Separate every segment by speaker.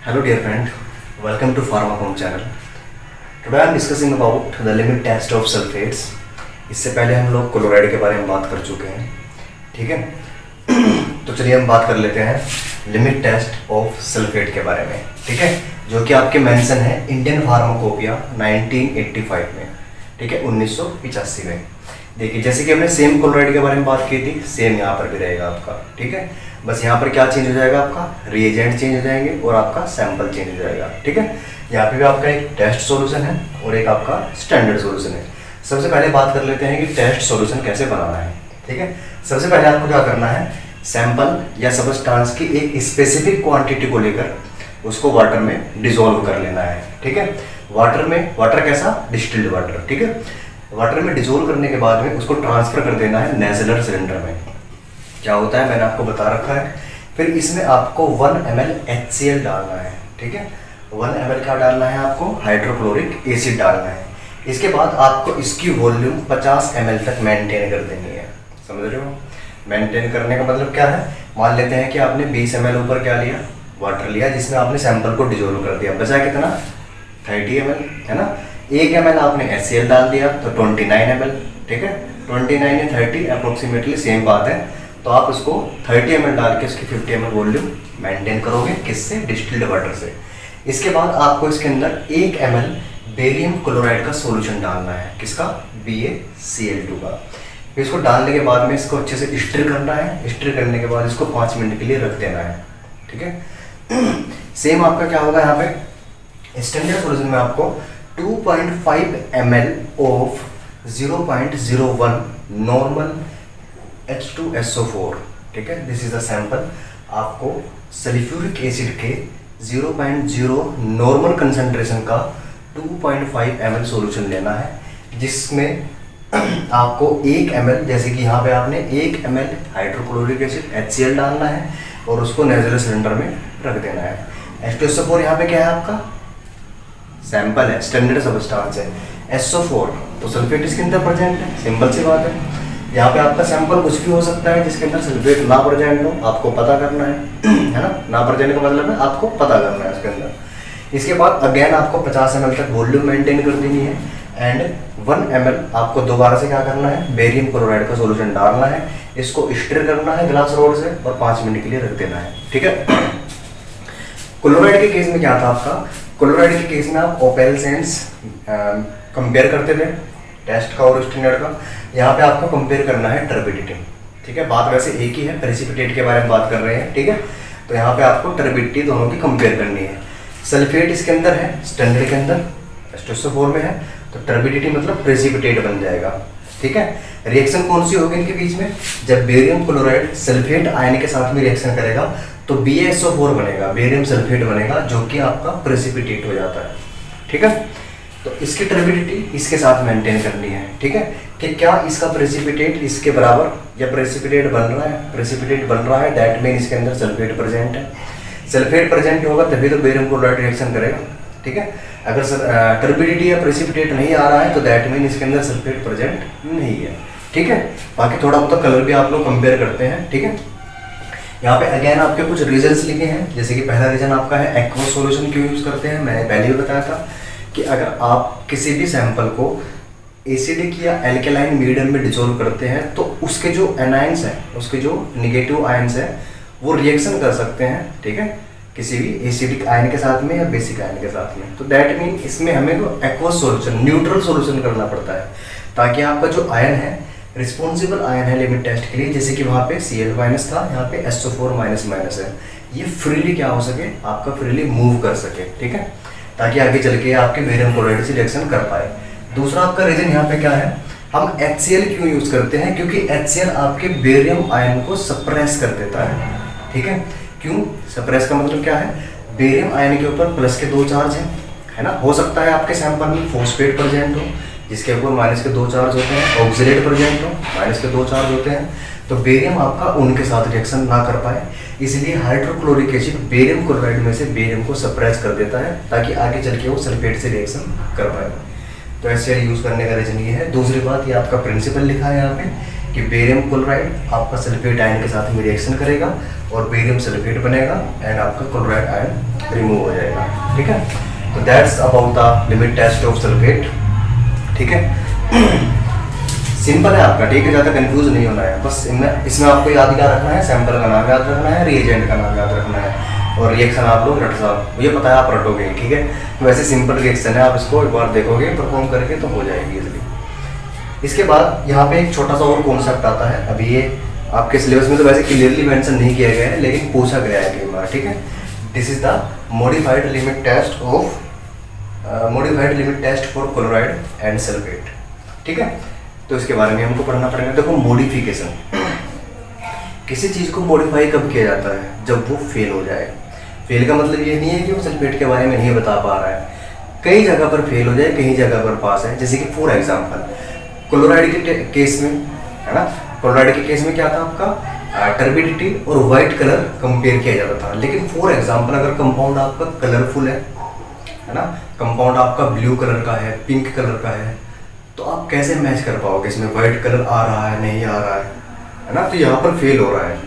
Speaker 1: Hello dear friend, welcome to Pharmacom channel. Today I am discussing about the limit test of sulfates. इससे पहले हम लोग chloride के बारे में बात कर चुके हैं, ठीक है। तो चलिए हम बात कर लेते हैं लिमिट टेस्ट ऑफ सल्फेट के बारे में, ठीक है, जो कि आपके मेंशन है इंडियन फार्माकोपिया 1985 में, ठीक है, 1985 में। देखिए जैसे कि हमने सेम क्लोराइड के बारे में बात की थी, सेम यहाँ पर भी रहेगा आपका, ठीक है। बस यहाँ पर क्या चेंज हो जाएगा, आपका रिएजेंट चेंज हो जाएंगे और आपका सैंपल चेंज हो जाएगा, ठीक है। यहाँ पे भी आपका एक टेस्ट सॉल्यूशन है और एक आपका स्टैंडर्ड सॉल्यूशन है। सबसे पहले बात कर लेते हैं कि टेस्ट सॉल्यूशन कैसे बनाना है, ठीक है। सबसे पहले आपको क्या करना है, सैंपल या सबस्टांस की एक स्पेसिफिक क्वांटिटी को लेकर उसको वाटर में डिसॉल्व कर लेना है, ठीक है। वाटर कैसा, डिस्टिल्ड वाटर, ठीक है। वाटर में डिसॉल्व करने के बाद में उसको ट्रांसफर कर देना है नेजुलर सिलेंडर में। क्या होता है मैंने आपको बता रखा है। फिर इसमें आपको 1 ml HCl डालना है, ठीक है। 1 ml का डालना है, आपको हाइड्रोक्लोरिक एसिड डालना है। इसके बाद आपको इसकी वॉल्यूम 50 ml तक मेंटेन कर देनी है, समझ रहे हो। मेंटेन करने का मतलब क्या है, मान लेते हैं कि आपने 20 ml ऊपर क्या लिया, वाटर लिया, जिसमें आपने सैंपल को डिसॉल्व कर दिया, बचा कितना 30 ml, है ना। 1 ml आपने HCl डाल दिया तो 29 ml, ठीक है। 29 या 30 अप्रोक्सीमेटली सेम बात है। तो आप उसको 30 ml डाल के उसकी 50 ml वॉल्यूम मेंटेन करोगे, किससे, डिस्टिल्ड वाटर से। इसके बाद आपको इसके अंदर 1 ml बेरियम क्लोराइड का सॉल्यूशन डालना है, किसका, BaCl2 का। फिर इसको डालने के बाद में इसको अच्छे से स्टर करना है। स्टर करने के बाद इसको 5 मिनट के लिए रख देना है, ठीक है। सेम आपका क्या होगा, यहाँ पे स्टैंडर्ड सॉल्यूशन में आपको 2.5 ml ऑफ 0.01 नॉर्मल H2SO4, ठीक है, दिस इज द सैंपल। आपको सल्फ्यूरिक एसिड के 0.0 नॉर्मल कंसंट्रेशन का 2.5 ml सॉल्यूशन लेना है, जिसमें आपको 1 ml, जैसे कि यहाँ पे आपने 1 ml हाइड्रोक्लोरिक एसिड HCl डालना है और उसको नेजुलर सिलेंडर में रख देना है। H2SO4 यहाँ पे क्या है, आपका सैंपल है, स्टैंडर्ड सबस्टांस है। SO4 तो सल्फेट इसके अंदर प्रेजेंट है, सिंपल सी बात है। यहाँ पे आपका सैंपल कुछ भी हो सकता है जिसके अंदर सल्फेट ना प्रेजेंट हो, आपको पता करना है ना। ना प्रेजेंट का मतलब है आपको पता करना है उसके अंदर। इसके बाद अगेन आपको 50 ml तक वॉल्यूम मेंटेन कर देनी है एंड 1 ml आपको दोबारा से क्या करना है, बेरियम क्लोराइड का सॉल्यूशन डालना है। इसको स्टर करना है ग्लास रोड से और 5 मिनट के लिए रख देना है, ठीक है। क्लोराइड के केस में क्या था आपका, क्लोराइड के केस में आप ओपेल सेंस कंपेयर करते थे, टेस्ट का और स्टैंडर्ड का। यहाँ पे आपको कंपेयर करना है टर्बिडिटी, ठीक है। बात वैसे एक ही है, प्रेसिपिटेट के बारे में बात कर रहे हैं, ठीक है। तो यहाँ पे आपको टर्बिडिटी दोनों की कंपेयर करनी है। सल्फेट इसके अंदर है, स्टैंडर्ड के अंदर H2SO4 में है, तो टर्बिडिटी मतलब प्रेसिपिटेट बन जाएगा, ठीक है। रिएक्शन कौन सी होगी इनके बीच में, जब बेरियम क्लोराइड सल्फेट आयन के साथ में रिएक्शन करेगा तो BaSO4 बनेगा, बेरियम सल्फेट बनेगा, जो कि आपका प्रेसिपिटेट हो जाता है, ठीक है। तो इसकी टर्बिडिटी इसके साथ मेंटेन करनी है, ठीक है, कि क्या इसका प्रेसिपिटेट इसके बराबर या प्रेसिपिटेट बन रहा है। प्रेसिपिटेट बन रहा है, दैट मीन इसके अंदर सल्फेट प्रेजेंट है। सल्फेट प्रेजेंट होगा तभी तो बेरियम क्लोराइड रिएक्शन करेगा, ठीक है। अगर टर्बिडिटी या प्रेसिपिटेट नहीं आ रहा है तो दैट मीन इसके अंदर सल्फेट प्रेजेंट नहीं है, ठीक है। बाकी थोड़ा बहुत कलर भी आप लोग कंपेयर करते हैं, ठीक है। यहाँ पे अगेन आपके कुछ रीजंस लिखे हैं, जैसे कि पहला रीजन आपका है एक्वस सॉल्यूशन क्यों यूज करते हैं। मैंने पहले भी बताया था कि अगर आप किसी भी सैंपल को एसिडिक या एल्केलाइन मीडियम में डिसॉल्व करते हैं तो उसके जो एनायंस हैं, उसके जो निगेटिव आयंस हैं, वो रिएक्शन कर सकते हैं, ठीक है, किसी भी एसिडिक आयन के साथ में या बेसिक आयन के साथ में। तो दैट मीन इसमें हमें तो एक्वस सॉल्यूशन, न्यूट्रल सॉल्यूशन करना पड़ता है, ताकि आपका जो आयन है रिस्पॉन्सिबल आयन है लिमिट टेस्ट के लिए, जैसे कि वहाँ पे Cl- था, यहाँ पे SO4- है, ये फ्रीली क्या हो सके, आपका फ्रीली मूव कर सके, ठीक है, ताकि आगे चल के आपके बेरियम क्लोराइड से रिएक्शन कर पाए। दूसरा आपका रीजन यहाँ पे क्या है, हम HCl क्यों यूज करते हैं, क्योंकि HCl आपके बेरियम आयन को सप्रेस कर देता है, ठीक है। क्यों सप्रेस का मतलब क्या है, बेरियम आयन के ऊपर प्लस के 2 चार्ज हैं, है ना। हो सकता है आपके सैंपल में फॉस्फेट प्रेजेंट हो जिसके ऊपर माइनस के 2 चार्ज होते हैं, ऑक्सीडेट प्रेजेंट हो माइनस के 2 चार्ज होते हैं, तो बेरियम आपका उनके साथ रिएक्शन ना कर पाए, इसलिए हाइड्रोक्लोरिक एसिड बेरियम क्लोराइड में से बेरियम को सप्रेस कर देता है, ताकि आगे चल के वो सल्फेट से रिएक्शन कर पाए। तो HCl यूज करने का रीजन ये है। दूसरी बात, ये आपका प्रिंसिपल लिखा है यहाँ पे कि बेरियम क्लोराइड आपका सल्फेट आयन के साथ में रिएक्शन करेगा और बेरियम सल्फेट बनेगा एंड आपका क्लोराइड आयन रिमूव हो जाएगा। ठीक है, तो that's about the limit test of sulphate. ठीक है, सिंपल है आपका, ठीक है, ज़्यादा कंफ्यूज नहीं होना है। बस इसमें आपको याद क्या रखना है, सैंपल का नाम याद रखना है, रिएजेंट का नाम याद रखना है और रिएक्शन आप लोग रट साहब मुझे पता है आप रटोगे। ठीक है, वैसे सिंपल रिएक्शन है, आप इसको एक बार देखोगे परफॉर्म करके तो हो जाएगी इजली। इसके बाद यहाँ पे एक छोटा सा और कॉन्सेप्ट आता है, अभी ये आपके सिलेबस में तो वैसे क्लियरली मेंशन नहीं किया गया है लेकिन पूछा गया है कई बार। ठीक है, this is the modified limit test for chloride and sulphate. ठीक है, तो इसके बारे में हमको पढ़ना पड़ेगा। देखो, मॉडिफिकेशन, किसी चीज़ को मॉडिफाई कब किया जाता है, जब वो फेल हो जाए। फेल का मतलब ये नहीं है कि वो सल्फेट के बारे में नहीं बता पा रहा है, कई जगह पर फेल हो जाए, कहीं जगह पर पास है। जैसे कि फॉर एग्जांपल क्लोराइड के केस में, है ना, क्लोराइड के केस में क्या था आपका टर्बिडिटी और वाइट कलर कंपेयर किया जाता था। लेकिन फॉर एग्जांपल अगर कंपाउंड आपका कलरफुल है ना, कंपाउंड आपका ब्लू कलर का है, पिंक कलर का है, तो आप कैसे मैच कर पाओगे इसमें वाइट कलर आ रहा है नहीं आ रहा है ना, तो यहाँ पर फेल हो रहा है।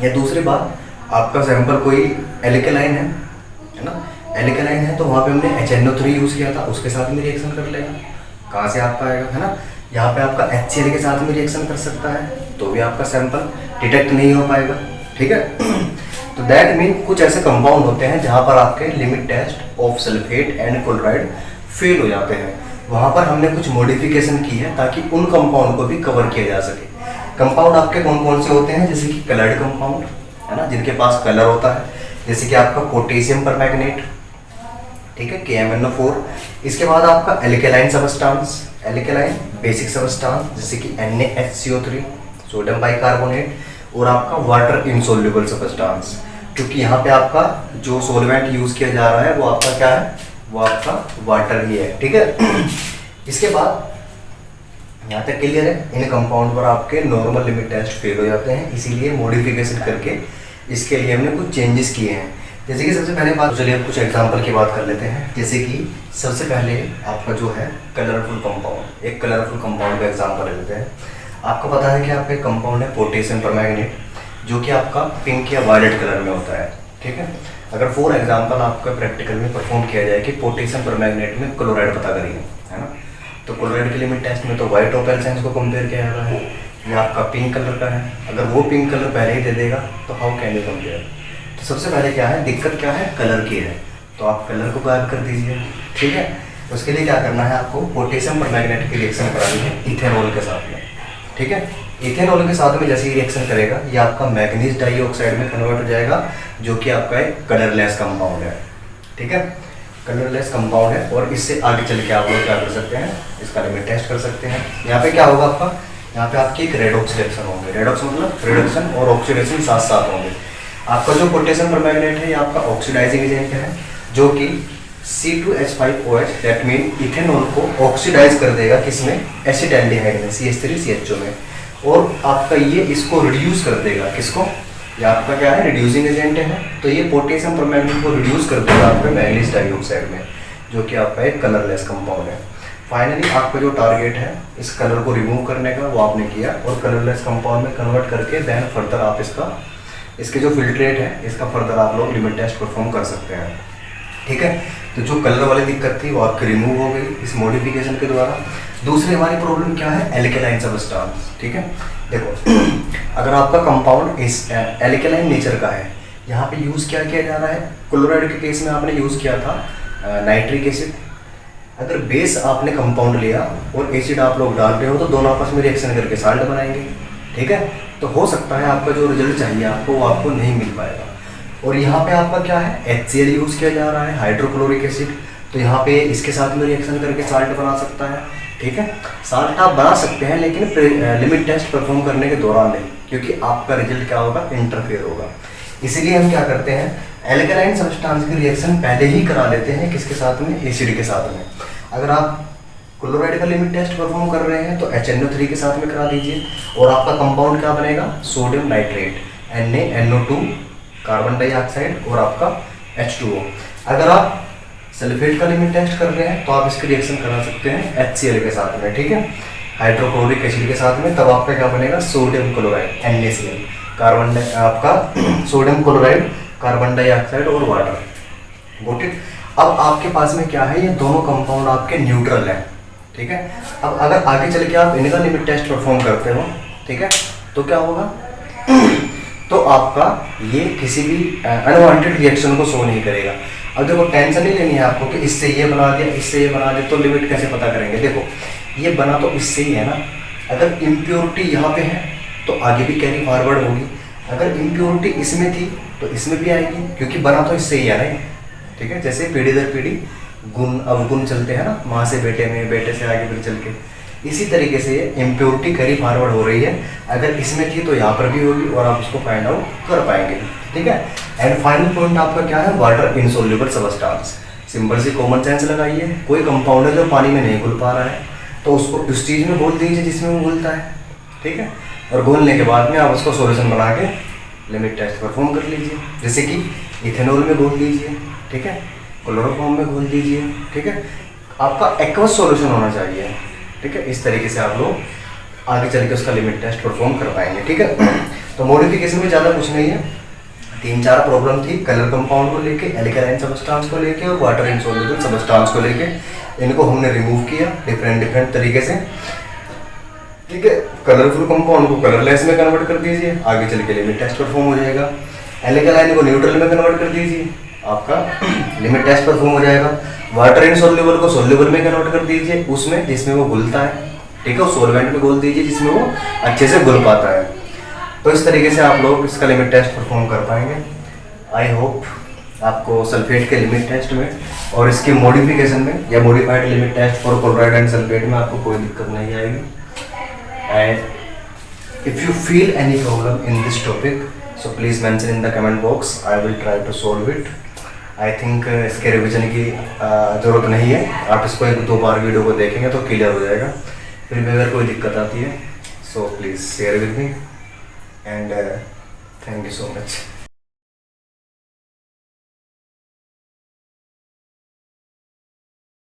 Speaker 1: या दूसरी बात, आपका सैंपल कोई एल्केलाइन है ना, एल्केलाइन है तो वहाँ पे हमने HNO3 यूज़ किया था, उसके साथ में रिएक्शन कर लेगा, कहाँ से आपका आएगा, है ना। यहाँ पे आपका HCl के साथ में रिएक्शन कर सकता है तो भी आपका सैंपल डिटेक्ट नहीं हो पाएगा। ठीक है, तो दैट मीन कुछ ऐसे कंपाउंड होते हैं जहाँ पर आपके limit test of sulphate and chloride fail हो जाते हैं, वहाँ पर हमने कुछ मॉडिफिकेशन की है ताकि उन कंपाउंड को भी कवर किया जा सके। कंपाउंड आपके कौन कौन से होते हैं, जैसे कि कलर्ड कंपाउंड, है ना, जिनके पास कलर होता है, जैसे कि आपका पोटेशियम परमैंगनेट, ठीक है, KMnO4। इसके बाद आपका alkaline substance, alkaline basic substance, जैसे कि NaHCO3, सोडियम बाइकार्बोनेट, और आपका वाटर इनसोल्युबल सबस्टांस, क्योंकि यहाँ पे आपका जो सोलवेंट यूज किया जा रहा है वो आपका क्या है, वो आपका वाटर ही है। ठीक है, इसके बाद यहाँ तक क्लियर है, इन कंपाउंड पर आपके नॉर्मल लिमिट टेस्ट फेल हो जाते हैं, इसीलिए मॉडिफिकेशन करके इसके लिए हमने कुछ चेंजेस किए हैं। जैसे कि सबसे पहले बात, चलिए कुछ एग्जांपल की बात कर लेते हैं। जैसे कि सबसे पहले आपका जो है कलरफुल कंपाउंड, एक कलरफुल कंपाउंड का एग्जांपल लेते हैं। आपको पता है कि आपका एक कंपाउंड है पोटेशियम परमैंगनेट, जो कि आपका पिंक या वायलेट कलर में होता है। ठीक है, अगर फॉर एग्जांपल आपका प्रैक्टिकल में परफॉर्म किया जाए कि पोटेशियम परमैंगनेट में क्लोराइड पता करिए, है ना, तो क्लोराइड के लिमिट टेस्ट में तो वाइट ओपेल साइंस को कंपेयर किया जा रहा है, या आपका पिंक कलर का है, अगर वो पिंक कलर पहले ही दे देगा तो हाउ कैन यू कंपेयर। तो सबसे पहले क्या है, दिक्कत क्या है, कलर की है, तो आप कलर को गायब कर दीजिए। ठीक है, उसके लिए क्या करना है, आपको पोटेशियम परमैंगनेट की रिएक्शन करानी है इथेनॉल के साथ में। ठीक है, इथेनॉल के साथ में जैसे ही रिएक्शन करेगा ये आपका मैग्नीज डाइऑक्साइड में कन्वर्ट हो जाएगा, जो कि आपका एक कलरलेस कंपाउंड है। ठीक है, कलरलेस कंपाउंड है, और इससे आगे चल के आप लोग क्या कर सकते हैं, इसका लिमिट टेस्ट कर सकते हैं। यहाँ पे क्या होगा आपका, यहाँ पे आपकी एक रेडॉक्स रिएक्शन होंगे, रेडॉक्स मतलब रिडक्शन और ऑक्सीडेशन साथ साथ होंगे। आपका जो पोटेशियम परमैंगनेट है ये आपका ऑक्सीडाइजिंग एजेंट है, जो कि C2H5OH दैट मीन इथेनॉल को ऑक्सीडाइज कर देगा किसमें, एसिटाल्डिहाइड में, CH3CHO में, और आपका ये इसको रिड्यूस कर देगा, किसको, ये आपका क्या है, रिड्यूसिंग एजेंट है, तो ये पोटेशियम परमैंगनेट को रिड्यूस कर देगा आपके मैग्नीज डाइऑक्साइड में, जो कि आपका एक कलरलेस कंपाउंड है। फाइनली आपका जो टारगेट है इस कलर को रिमूव करने का वो आपने किया, और कलरलेस कंपाउंड में कन्वर्ट करके देन फर्दर आप इसके जो फिल्ट्रेट है इसका फर्दर आप लोग लिमिट टेस्ट परफॉर्म कर सकते हैं। ठीक है, तो जो कलर वाली दिक्कत थी वो आपकी रिमूव हो गई इस मॉडिफिकेशन के द्वारा। दूसरी हमारी प्रॉब्लम क्या है, एल्केलाइन सबस्टांस। ठीक है, देखो अगर आपका कंपाउंड इस एल्केलाइन नेचर का है, यहाँ पे यूज़ क्या किया जा रहा है, क्लोराइड के केस में आपने यूज़ किया था नाइट्रिक एसिड। अगर बेस आपने कंपाउंड लिया और एसिड आप लोग डाल रहे हो तो दोनों आपस में रिएक्शन करके साल्ट बनाएंगे। ठीक है, तो हो सकता है आपका जो रिजल्ट चाहिए आपको वो आपको नहीं मिल पाएगा। और यहाँ पे आपका क्या है, HCl यूज़ किया जा रहा है, हाइड्रोक्लोरिक एसिड, तो यहाँ पे इसके साथ में रिएक्शन करके साल्ट बना सकता है। ठीक है, साल्ट आप बना सकते हैं लेकिन लिमिट टेस्ट परफॉर्म करने के दौरान नहीं, क्योंकि आपका रिजल्ट क्या होगा, इंटरफेयर होगा। इसीलिए हम क्या करते हैं, एल्केलाइन सब्सटेंस की रिएक्शन पहले ही करा लेते हैं, किसके साथ में, एसिड के साथ में। अगर आप क्लोराइड का लिमिट टेस्ट परफॉर्म कर रहे हैं तो HNO3 के साथ में करा दीजिए, और आपका कंपाउंड क्या बनेगा, sodium nitrate, NaNO2 carbon dioxide और आपका H2O। अगर आप सल्फेट का लिमिट टेस्ट कर रहे हैं तो आप इसकी रिएक्शन करा सकते हैं HCl के साथ में। ठीक है, हाइड्रोक्लोरिक एसिड के साथ में, तब आपका क्या बनेगा, सोडियम क्लोराइड NaCl, कार्बन आपका सोडियम क्लोराइड, कार्बन डाइऑक्साइड और वाटर। Got it. अब आपके पास में क्या है, ये दोनों कंपाउंड आपके न्यूट्रल है, ठीक है। अब अगर आगे चल के आप इनका लिमिट टेस्ट परफॉर्म करते हो, ठीक है, तो क्या होगा, तो आपका ये किसी भी अनवांटेड रिएक्शन को शो नहीं करेगा। अब देखो टेंशन नहीं लेनी है आपको कि इससे ये बना दिया, इससे ये बना दिया, तो लिमिट कैसे पता करेंगे। देखो ये बना तो इससे ही है ना, अगर इम्प्योरिटी यहाँ पे है तो आगे भी कैरी फॉरवर्ड होगी, अगर इम्प्योरिटी इसमें थी तो इसमें भी आएगी, क्योंकि बना तो इससे ही है ना, ठीक है। जैसे पीढ़ी दर पीढ़ी गुण अवगुण चलते हैं ना, माँ से बेटे में, बेटे से आगे फिर चल के, इसी तरीके से इम्प्योरिटी कैरी फॉरवर्ड हो रही है, अगर इसमें थी तो यहाँ पर भी होगी और आप उसको फाइंड आउट कर पाएंगे, ठीक है। एंड फाइनल पॉइंट आपका क्या है, वाटर इनसोल्यूबल सबस्टांस। सिंपल सी कॉमन सेंस लगाइए, कोई कंपाउंड है जो पानी में नहीं घुल पा रहा है तो उसको उस चीज़ में घोल दीजिए जिसमें वो घुलता है, ठीक है। और घोलने के बाद में आप उसको सॉल्यूशन बना के लिमिट टेस्ट परफॉर्म कर लीजिए, जैसे कि इथेनॉल में घोल दीजिए, ठीक है, क्लोरोफॉर्म में घोल दीजिए, ठीक है। आपका एक्वस सॉल्यूशन होना चाहिए, ठीक है। इस तरीके से आप लोग आगे चल के उसका लिमिट टेस्ट परफॉर्म कर पाएंगे, ठीक है। तो मॉडिफिकेशन में ज़्यादा कुछ नहीं है, 3-4 प्रॉब्लम थी, कलर कंपाउंड को लेके, एल्कलाइन सबस्टांस को लेके और वाटर इनसोल्यूबल सबस्टांस को लेके। इनको हमने रिमूव किया डिफरेंट तरीके से, ठीक है। कलरफुल कंपाउंड को कलरलेस में कन्वर्ट कर दीजिए, आगे चल के लिमिट टेस्ट परफॉर्म हो जाएगा। एल्कलाइन को न्यूट्रल में कन्वर्ट कर दीजिए, आपका लिमिट टेस्ट परफॉर्म हो जाएगा। वाटर इनसोल्यूबल को सोल्यूबल में कन्वर्ट कर दीजिए, उसमें जिसमें वो घुलता है, ठीक है, उस सॉल्वेंट में घोल दीजिए जिसमें वो अच्छे से घुल पाता है। तो इस तरीके से आप लोग इसका लिमिट टेस्ट परफॉर्म कर पाएंगे। आई होप आपको सल्फेट के लिमिट टेस्ट में और इसके मॉडिफिकेशन में या modified limit test for chloride and sulphate में आपको कोई दिक्कत नहीं आएगी। And if you feel any problem in this topic so please mention in the comment box, I will try to solve it. I think इसके revision की ज़रूरत नहीं है, आप इसको 1-2 बार वीडियो को देखेंगे तो क्लियर हो जाएगा। फिर भी अगर कोई दिक्कत आती है so please share with me and thank you so much.